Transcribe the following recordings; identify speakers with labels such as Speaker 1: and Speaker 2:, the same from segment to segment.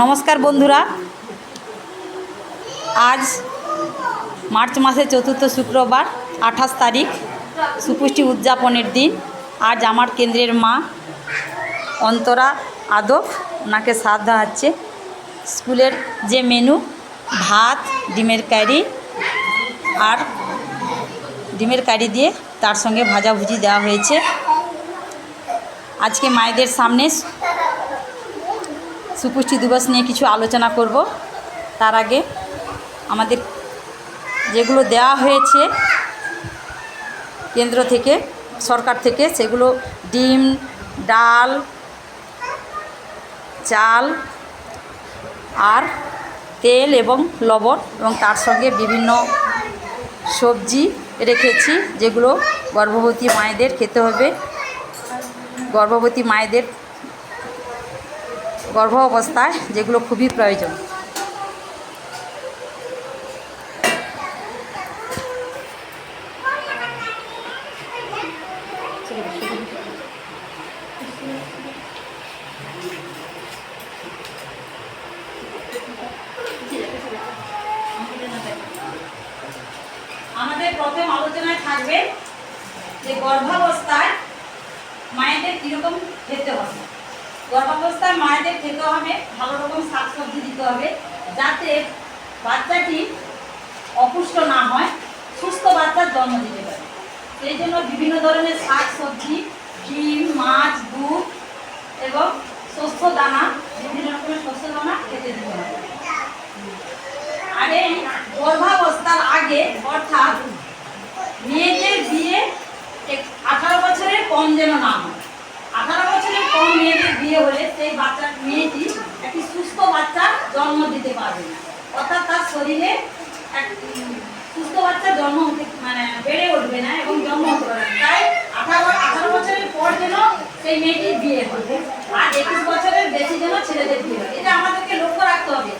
Speaker 1: নমস্কার বন্ধুরা, আজ মার্চ মাসের চতুর্থ শুক্রবার 28 তারিখ সুপুষ্টি উদযাপনের দিন। আজ আমার কেন্দ্রের মা অন্তরা আদক ওনাকে শ্রাদ্ধা হচ্ছে। স্কুলের যে মেনু ভাত, ডিমের কারি আর ডিমের কারি দিয়ে তার সঙ্গে ভাজাভুজি দেওয়া হয়েছে। আজকে মায়েদের সামনে সুপুষ্টি দিবস নিয়ে কিছু আলোচনা করব। তার আগে আমাদের যেগুলো দেওয়া হয়েছে কেন্দ্র থেকে, সরকার থেকে, সেগুলো ডিম, ডাল, চাল আর তেল এবং লবণ, এবং তার সঙ্গে বিভিন্ন সবজি রেখেছি যেগুলো গর্ভবতী মায়েদের খেতে হবে। গর্ভবতী মায়েদের গর্ভ অবস্থায় যেগুলো খুবই প্রয়োজন। আমাদের প্রথম আলোচনায় থাকবে যে গর্ভাবস্থায় মায়েদের কীরকম খেতে হবে। গর্ভাবস্থায় মায়েদের খেতে হবে ভালো রকম শাকসবজি দিতে হবে, যাতে বাচ্চাটি অপুষ্ট না হয়, সুস্থ বাচ্চার জন্ম দিতে পারে। সেই জন্য বিভিন্ন ধরনের শাকসবজি, ডিম, মাছ, দুধ এবং শস্য দানা, বিভিন্ন রকমের শস্য দানা খেতে দিতে হবে। আর এই গর্ভাবস্থার আগে, অর্থাৎ মেয়েদের বিয়ে 18 বছরের কম যেন না হয়। 18 বছরের কম মেয়েদের বিয়ে হলে সেই মেয়েটি একটি সুস্থ বাচ্চা জন্ম দিতে পারবে না, অর্থাৎ তার শরীরে সুস্থ বাচ্চা জন্ম হতে বেড়ে উঠবে না এবং জন্ম হতে পারবে না। তাই 18 বছরের পর যেন সেই মেয়েটির বিয়ে হবে, আর 21 বছরের বেশি যেন ছেলেদের বিয়ে হবে। এটা আমাদেরকে লক্ষ্য রাখতে হবে।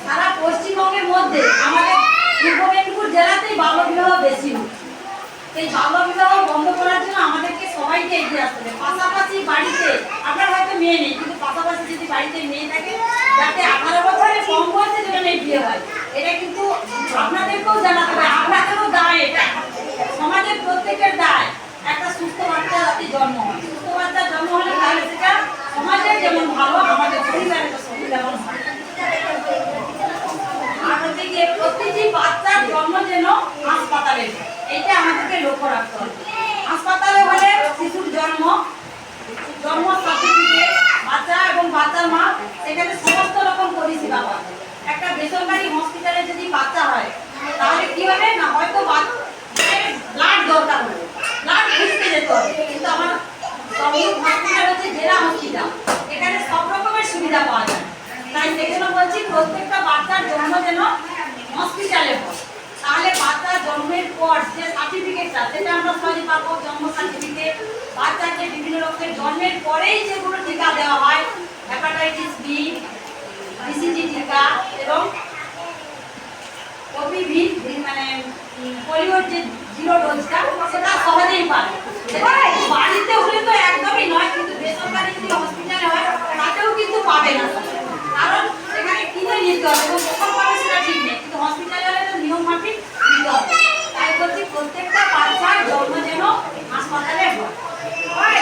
Speaker 1: সারা পশ্চিমবঙ্গের মধ্যে আমাদের পূর্ব মেদিনীপুর জেলাতেই বাল্যবিবাহ বেশি হচ্ছে। এই বাল্যবিবাহ বন্ধ করার জন্য আমাদেরকে সবাইকে এগিয়ে আসতে হবে। পাশাপাশি বাড়িতে, আপনার হয়তো মেয়ে নেই, কিন্তু পাশাপাশি যদি বাড়িতে মেয়ে থাকে, যাতে 18 বছরের কম বয়সে যেন মেয়ে বিয়ে হয়, এটা কিন্তু আপনাদেরকেও জানাতে হবে। আপনাদেরও দায়, এটা সমাজের প্রত্যেকের দায়। একটা সুস্থ বাচ্চা যাতে জন্ম হয়, সুস্থ বাচ্চা জন্ম হলে তাহলে সেটা সমাজের যেমন ভালো, আমাদের পরিবারের যেমন ভালো। আর হচ্ছে গিয়ে প্রতিটি বাচ্চার জন্ম যেন হাসপাতালে, এইটা আমাদেরকে লক্ষ্য রাখতে হবে। হাসপাতালে হলে শিশুর জন্ম সার্টিফিকেট, বাচ্চা এবং বাচ্চার মা, সেখানে সমস্ত রকম পরিষেবা পাবে। একটা বেসরকারি হসপিটালে যদি বাচ্চা হয়, তাহলে কি হবে না, হয়তো ব্লাড দরকার হবে, ব্লাড খুঁজতে যেতে হবে। কিন্তু আমার হসপিটাল হচ্ছে জেলা হসপিটাল, এখানে সব রকমের সুবিধা পাওয়া যায়। তাই সেজন্য বলছি, প্রত্যেকটা বাচ্চার জন্ম যেন হসপিটালে হয়। তাহলে বাচ্চা জন্মের পর যে সার্টিফিকেটটা, সেটা আমরা সহজে পাবো। জন্ম সার্টিফিকেট, বাচ্চাকে বিভিন্ন রকমের জন্মের পরেই যেগুলো টিকা দেওয়া হয়, হেপাটাইটিস বি, বিসিজি টিকা এবং ওপিভি পোলিওর যে 0 ডোজটা, সেটা সহজেই পাবে। বাড়িতে হলে তো একদমই নয়, কিন্তু বেসরকারি যদি হসপিটালে হয় তাতেও কিন্তু পাবে না, কারণ সেখানে কিনে নিতে হবে এবং কখন পাবে সেটা ঠিক নেই। কিন্তু হসপিটালে হলে তো নিয়ম মাফিক নিতে হবে। তাই বলছি, প্রত্যেকটা বাচ্চার জন্ম যেন হাসপাতালে হয়।